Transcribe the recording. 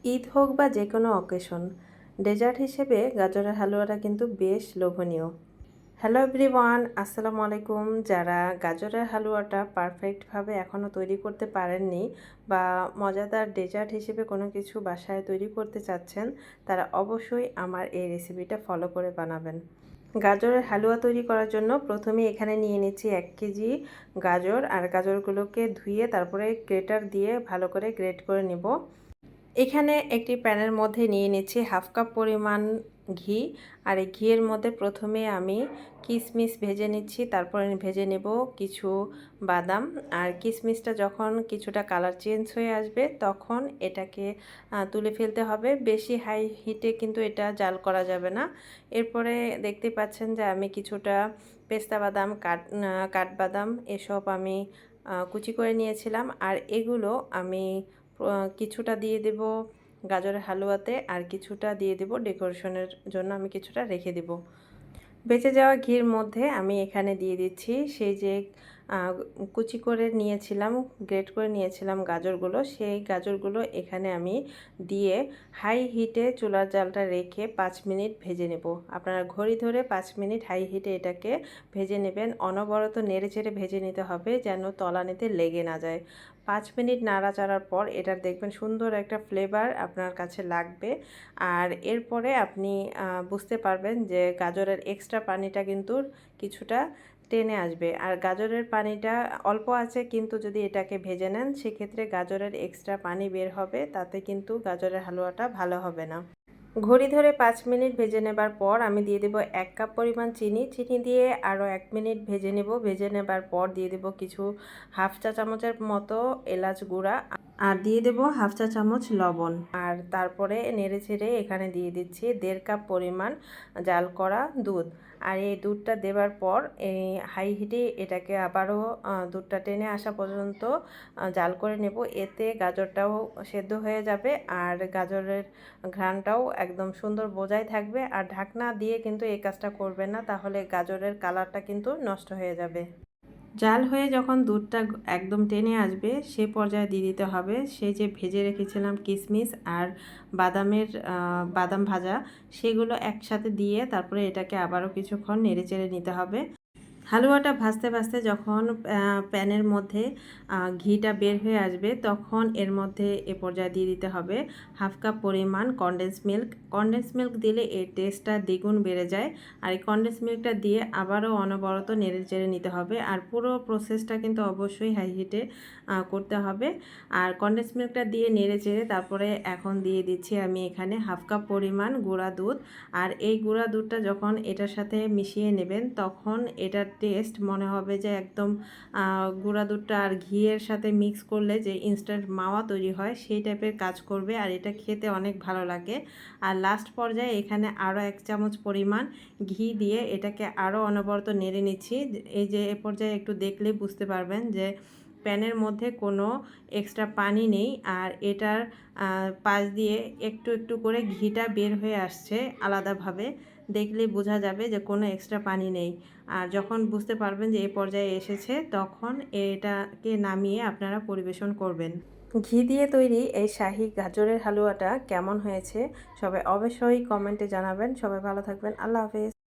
ঈদ হোক বা যে কোনো অকেশন, ডেজার্ট হিসেবে গাজরের হালুয়াটা কিন্তু বেশ লোভনীয়। হ্যালো এভরিওয়ান, আসসালামু আলাইকুম। যারা গাজরের হালুয়াটা পারফেক্টভাবে এখনও তৈরি করতে পারেননি বা মজাদার ডেজার্ট হিসেবে কোনো কিছু বাসায় তৈরি করতে চাচ্ছেন, তারা অবশ্যই আমার এই রেসিপিটা ফলো করে বানাবেন। গাজরের হালুয়া তৈরি করার জন্য প্রথমে এখানে নিয়ে নিচ্ছি 1 কেজি গাজর, আর গাজরগুলোকে ধুয়ে তারপরে গ্রেটার দিয়ে ভালো করে গ্রেট করে নিব। এখানে একটি প্যানের মধ্যে নিয়ে নিচ্ছি হাফ কাপ পরিমাণ ঘি, আর এই ঘিয়ের মধ্যে প্রথমে আমি কিশমিশ ভেজে নিচ্ছি, তারপরে ভেজে নেব কিছু বাদাম। আর কিশমিশটা যখন কিছুটা কালার চেঞ্জ হয়ে আসবে তখন এটাকে তুলে ফেলতে হবে। বেশি হাই হিটে কিন্তু এটা জাল করা যাবে না। এরপরে দেখতে পাচ্ছেন যে আমি কিছুটা পেস্তা বাদাম, কাঠবাদাম এসব আমি কুচি করে নিয়েছিলাম, আর এগুলো আমি কিছুটা দিয়ে দেব গাজরের হালুয়াতে, আর কিছুটা দিয়ে দেব ডেকোরেশনের জন্য, আমি কিছুটা রেখে দেব। বেঁচে যাওয়া ঘির মধ্যে আমি এখানে দিয়ে দিচ্ছি সেই যে কুচি করে নিয়েছিলাম, গ্রেট করে নিয়েছিলাম গাজরগুলো, সেই গাজরগুলো এখানে আমি দিয়ে হাই হিটে চুলার জালটা রেখে 5 মিনিট ভেজে নেব। আপনারা ঘড়ি ধরে 5 মিনিট হাই হিটে এটাকে ভেজে নেবেন। অনবরত নেড়ে চেড়ে ভেজে নিতে হবে যেন তলানিতে লেগে না যায়। 5 মিনিট নাড়াচাড়ার পর এটার দেখবেন সুন্দর একটা ফ্লেভার আপনার কাছে লাগবে। আর এরপরে আপনি বুঝতে পারবেন যে গাজরের এক্সট্রা পানিটা কিন্তু কিছুটা টেনে আসবে। আর গাজরের পানিটা অল্প আছে, কিন্তু যদি এটাকে ভেজে নেন সেক্ষেত্রে গাজরের এক্সট্রা পানি বের হবে, তাতে কিন্তু গাজরের হালুয়াটা ভালো হবে না। ঘড়ি ধরে 5 মিনিট ভেজে নেবার পর আমি দিয়ে দেব 1 কাপ পরিমাণ চিনি। চিনি দিয়ে আরও 1 মিনিট ভেজে নেব। ভেজে নেবার পর দিয়ে দেব কিছু হাফ চা চামচের মতো এলাচ গুঁড়া, আর দিয়ে দেব হাফ চা চামচ লবণ। আর তারপরে নেড়ে চেড়ে এখানে দিয়ে দিচ্ছি 1.5 কাপ পরিমাণ জাল করা দুধ। আর এই দুধটা দেবার পর এই হাই হিটে এটাকে আবারও দুধটা টেনে আসা পর্যন্ত জাল করে নেব। এতে গাজরটাও সেদ্ধ হয়ে যাবে আর গাজরের ঘ্রাণটাও একদম সুন্দর বজায় থাকবে। আর ঢাকনা দিয়ে কিন্তু এই কাজটা করবেন না, তাহলে গাজরের কালারটা কিন্তু নষ্ট হয়ে যাবে। জাল হয়ে যখন দুধটা একদম টেনে আসবে সে পর্যায়ে দিয়ে দিতে হবে সেই যে ভেজে রেখেছিলাম কিশমিশ আর বাদাম ভাজা, সেগুলো একসাথে দিয়ে তারপরে এটাকে আবারও কিছুক্ষণ নেড়েচেড়ে নিতে হবে। হালুয়াটা ভাজতে ভাজতে যখন প্যানের মধ্যে ঘিটা বের হয়ে আসবে তখন এর মধ্যে এ পর্যায়ে দিয়ে দিতে হবে হাফ কাপ পরিমাণ কনডেন্স মিল্ক। কনডেন্স মিল্ক দিলে এর টেস্টটা দ্বিগুণ বেড়ে যায়। আর এই কনডেন্স মিল্কটা দিয়ে আবারও অনবরত নেড়ে চেড়ে নিতে হবে। আর পুরো প্রসেসটা কিন্তু অবশ্যই হাই হিটে করতে হবে। আর কনডেন্স মিল্কটা দিয়ে নেড়ে চেড়ে তারপরে এখন দিয়ে দিচ্ছি আমি এখানে হাফ কাপ পরিমাণ গুঁড়া দুধ। আর এই গুঁড়া দুধটা যখন এটার সাথে মিশিয়ে নেবেন তখন এটার টেস্ট মনে হবে যে একদম গুঁড়া দুধটা আর ঘিয়ের সাথে মিক্স করলে যে ইনস্ট্যান্ট মাওয়া তৈরি হয় সেই টাইপের কাজ করবে, আর এটা খেতে অনেক ভালো লাগে। আর লাস্ট পর্যায়ে এখানে আরও 1 চামচ পরিমাণ ঘি দিয়ে এটাকে আরও অনবরত নেড়ে নিচ্ছি। এই যে এ পর্যায়ে একটু দেখলে বুঝতে পারবেন যে প্যানের মধ্যে কোনো এক্সট্রা পানি নেই, আর এটার পাশ দিয়ে একটু একটু করে ঘিটা বের হয়ে আসছে আলাদাভাবে। দেখলেই বোঝা যাবে যে কোনো এক্সট্রা পানি নেই। আর যখন বুঝতে পারবেন যে এই পর্যায়ে এসেছে তখন এটাকে নামিয়ে আপনারা পরিবেশন করবেন। ঘি দিয়ে তৈরি এই শাহী গাজরের হালুয়াটা কেমন হয়েছে সবাই অবশ্যই কমেন্টে জানাবেন। সবাই ভালো থাকবেন। আল্লাহ হাফেজ।